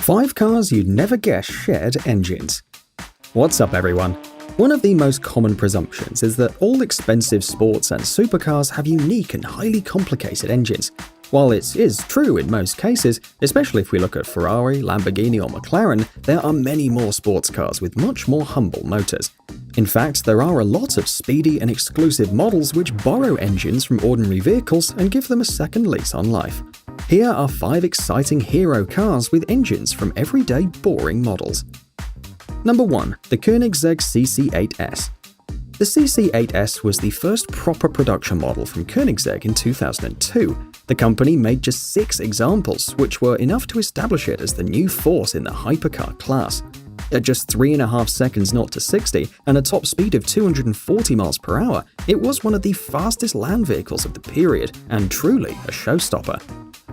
5 cars you'd never guess shared engines. What's up, everyone? One of the most common presumptions is that all expensive sports and supercars have unique and highly complicated engines. While it is true in most cases, especially if we look at Ferrari, Lamborghini or McLaren, there are many more sports cars with much more humble motors. In fact, there are a lot of speedy and exclusive models which borrow engines from ordinary vehicles and give them a second lease on life. Here are 5 exciting hero cars with engines from everyday boring models. Number 1. The Koenigsegg CC8S. The CC8S was the first proper production model from Koenigsegg in 2002. The company made just 6 examples, which were enough to establish it as the new force in the hypercar class. At just 3.5 seconds 0 to 60 and a top speed of 240 miles per hour, it was one of the fastest land vehicles of the period and truly a showstopper.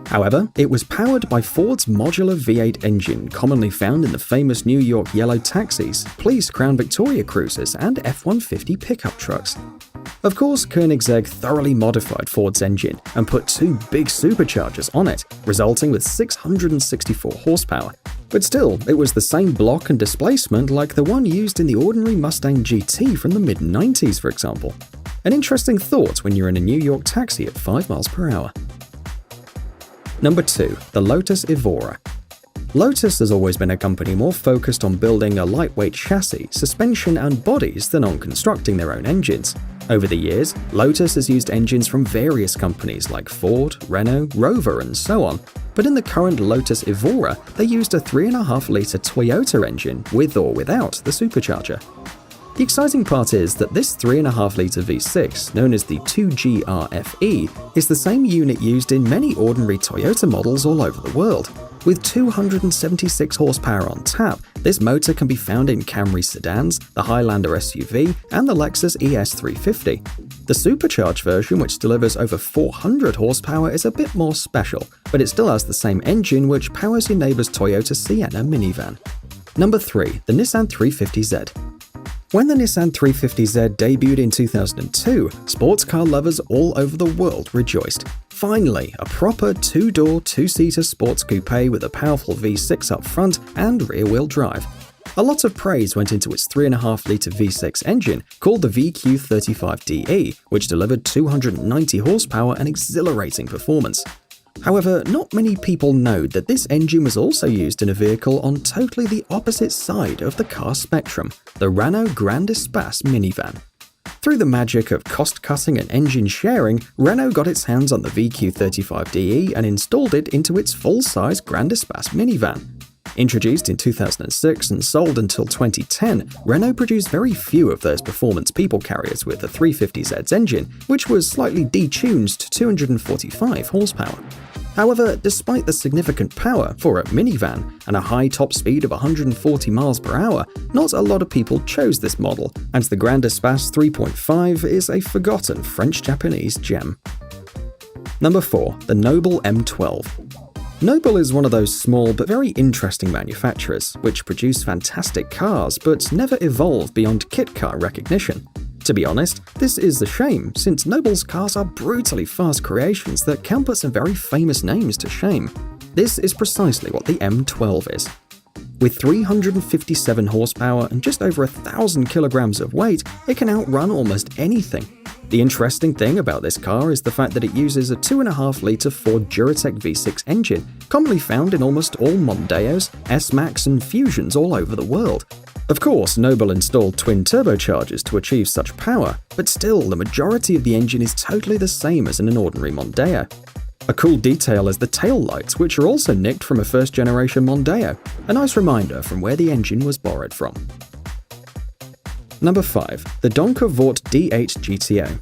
However, it was powered by Ford's modular V8 engine commonly found in the famous New York yellow taxis, police Crown Victoria cruisers, and F-150 pickup trucks. Of course, Koenigsegg thoroughly modified Ford's engine and put 2 big superchargers on it, resulting with 664 horsepower. But still, it was the same block and displacement like the one used in the ordinary Mustang GT from the mid-90s, for example. An interesting thought when you're in a New York taxi at 5 miles per hour. Number 2. The Lotus Evora. Lotus has always been a company more focused on building a lightweight chassis, suspension and bodies than on constructing their own engines. Over the years, Lotus has used engines from various companies like Ford, Renault, Rover and so on, but in the current Lotus Evora, they used a 3.5-litre Toyota engine with or without the supercharger. The exciting part is that this 3.5-litre V6, known as the 2GRFE, is the same unit used in many ordinary Toyota models all over the world. With 276 horsepower on tap, this motor can be found in Camry sedans, the Highlander SUV, and the Lexus ES350. The supercharged version, which delivers over 400 horsepower, is a bit more special, but it still has the same engine which powers your neighbor's Toyota Sienna minivan. Number 3. The Nissan 350Z. When the Nissan 350Z debuted in 2002, sports car lovers all over the world rejoiced. Finally, a proper 2-door, 2-seater sports coupe with a powerful V6 up front and rear-wheel drive. A lot of praise went into its 3.5-litre V6 engine called the VQ35DE, which delivered 290 horsepower and exhilarating performance. However, not many people know that this engine was also used in a vehicle on totally the opposite side of the car spectrum, the Renault Grand Espace minivan. Through the magic of cost-cutting and engine sharing, Renault got its hands on the VQ35DE and installed it into its full-size Grand Espace minivan. Introduced in 2006 and sold until 2010, Renault produced very few of those performance people carriers with the 350Z's engine, which was slightly detuned to 245 horsepower. However, despite the significant power for a minivan and a high top speed of 140 miles per hour, not a lot of people chose this model, and the Grand Espace 3.5 is a forgotten French-Japanese gem. Number 4. The Noble M12. Noble is one of those small but very interesting manufacturers, which produce fantastic cars but never evolve beyond kit car recognition. To be honest, this is a shame, since Noble's cars are brutally fast creations that can put some very famous names to shame. This is precisely what the M12 is. With 357 horsepower and just over 1,000 kilograms of weight, it can outrun almost anything. The interesting thing about this car is the fact that it uses a 2.5-litre Ford Duratec V6 engine, commonly found in almost all Mondeos, S-Max and Fusions all over the world. Of course, Noble installed twin turbochargers to achieve such power, but still, the majority of the engine is totally the same as in an ordinary Mondeo. A cool detail is the tail lights, which are also nicked from a first-generation Mondeo, a nice reminder from where the engine was borrowed from. Number 5. The Donkervoort D8 GTO.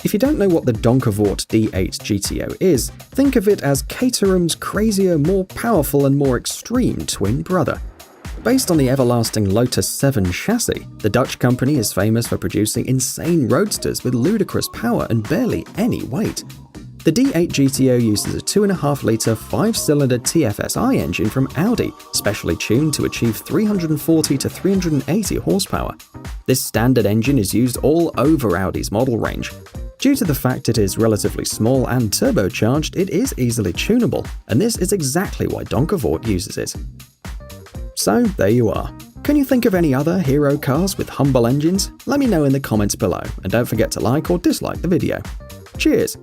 If you don't know what the Donkervoort D8 GTO is, think of it as Caterham's crazier, more powerful and more extreme twin brother. Based on the everlasting Lotus 7 chassis, the Dutch company is famous for producing insane roadsters with ludicrous power and barely any weight. The D8 GTO uses a 2.5-litre 5-cylinder TFSI engine from Audi, specially tuned to achieve 340 to 380 horsepower. This standard engine is used all over Audi's model range. Due to the fact it is relatively small and turbocharged, it is easily tunable, and this is exactly why Donkervoort uses it. So there you are. Can you think of any other hero cars with humble engines? Let me know in the comments below, and don't forget to like or dislike the video. Cheers!